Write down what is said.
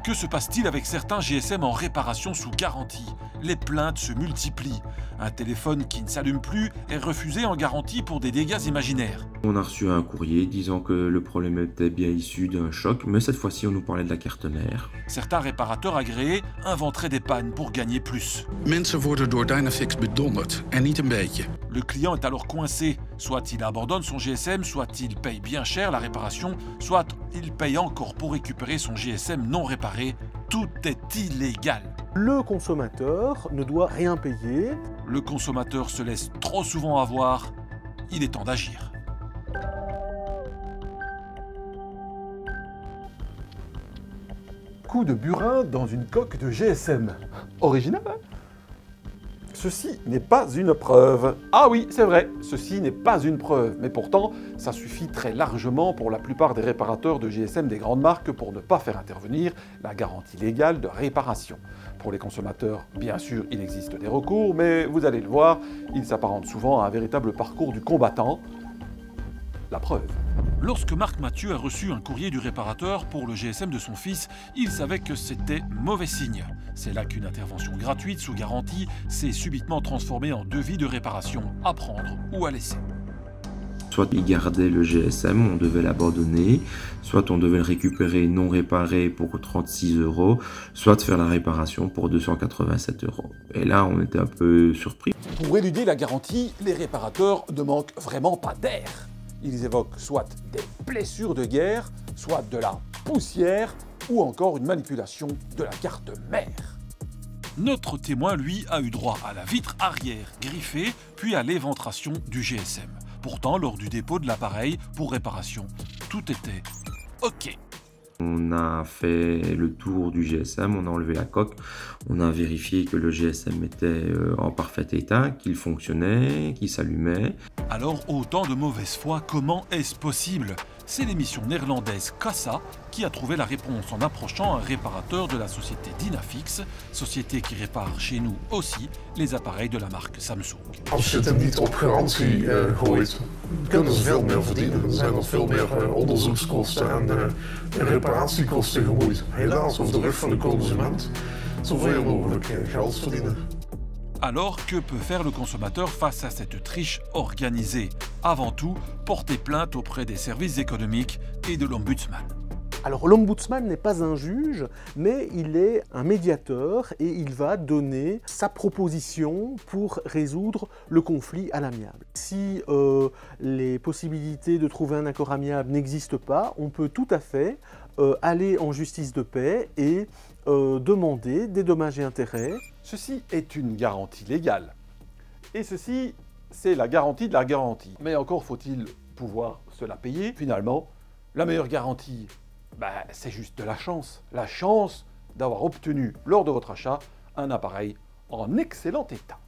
Que se passe-t-il avec certains GSM en réparation sous garantie? Les plaintes se multiplient. Un téléphone qui ne s'allume plus est refusé en garantie pour des dégâts imaginaires. On a reçu un courrier disant que le problème était bien issu d'un choc, mais cette fois-ci on nous parlait de la carte mère. Certains réparateurs agréés inventeraient des pannes pour gagner plus. Mensen worden door Dynafix bedonderd, en niet een beetje. Le client est alors coincé. Soit il abandonne son GSM, soit il paye bien cher la réparation, soit il paye encore pour récupérer son GSM non réparé. Tout est illégal. Le consommateur ne doit rien payer. Le consommateur se laisse trop souvent avoir. Il est temps d'agir. Coup de burin dans une coque de GSM. Original, hein? Ceci n'est pas une preuve. Ah oui, c'est vrai, ceci n'est pas une preuve. Mais pourtant, ça suffit très largement pour la plupart des réparateurs de GSM des grandes marques pour ne pas faire intervenir la garantie légale de réparation. Pour les consommateurs, bien sûr, il existe des recours, mais vous allez le voir, il s'apparente souvent à un véritable parcours du combattant. La preuve. Lorsque Marc Mathieu a reçu un courrier du réparateur pour le GSM de son fils, il savait que c'était mauvais signe. C'est là qu'une intervention gratuite sous garantie s'est subitement transformée en devis de réparation à prendre ou à laisser. Soit il gardait le GSM, on devait l'abandonner, soit on devait le récupérer non réparé pour 36 €, soit faire la réparation pour 287 €. Et là, on était un peu surpris. Pour éluder la garantie, les réparateurs ne manquent vraiment pas d'air. Ils évoquent soit des blessures de guerre, soit de la poussière, ou encore une manipulation de la carte mère. Notre témoin, lui, a eu droit à la vitre arrière griffée, puis à l'éventration du GSM. Pourtant, lors du dépôt de l'appareil pour réparation, tout était OK. On a fait le tour du GSM, on a enlevé la coque, on a vérifié que le GSM était en parfait état, qu'il fonctionnait, qu'il s'allumait. Alors, autant de mauvaise foi, comment est-ce possible? C'est l'émission néerlandaise Kassa qui a trouvé la réponse en approchant un réparateur de la société Dynafix, société qui répare chez nous aussi les appareils de la marque Samsung. Als je het hem niet op garantie gooit, kunnen ze veel meer verdienen. Er zijn nog veel meer onderzoekskosten en reparatiekosten gemoeid. Helaas over de rug van de consument. Zoveel mogelijk geld verdienen. Alors, que peut faire le consommateur face à cette triche organisée? Avant tout, porter plainte auprès des services économiques et de l'ombudsman. Alors l'ombudsman n'est pas un juge, mais il est un médiateur et il va donner sa proposition pour résoudre le conflit à l'amiable. Si les possibilités de trouver un accord amiable n'existent pas, on peut tout à fait aller en justice de paix et demander des dommages et intérêts. Ceci est une garantie légale. Et ceci, c'est la garantie de la garantie. Mais encore faut-il pouvoir se la payer. Finalement, la meilleure garantie, c'est juste de la chance. La chance d'avoir obtenu, lors de votre achat, un appareil en excellent état.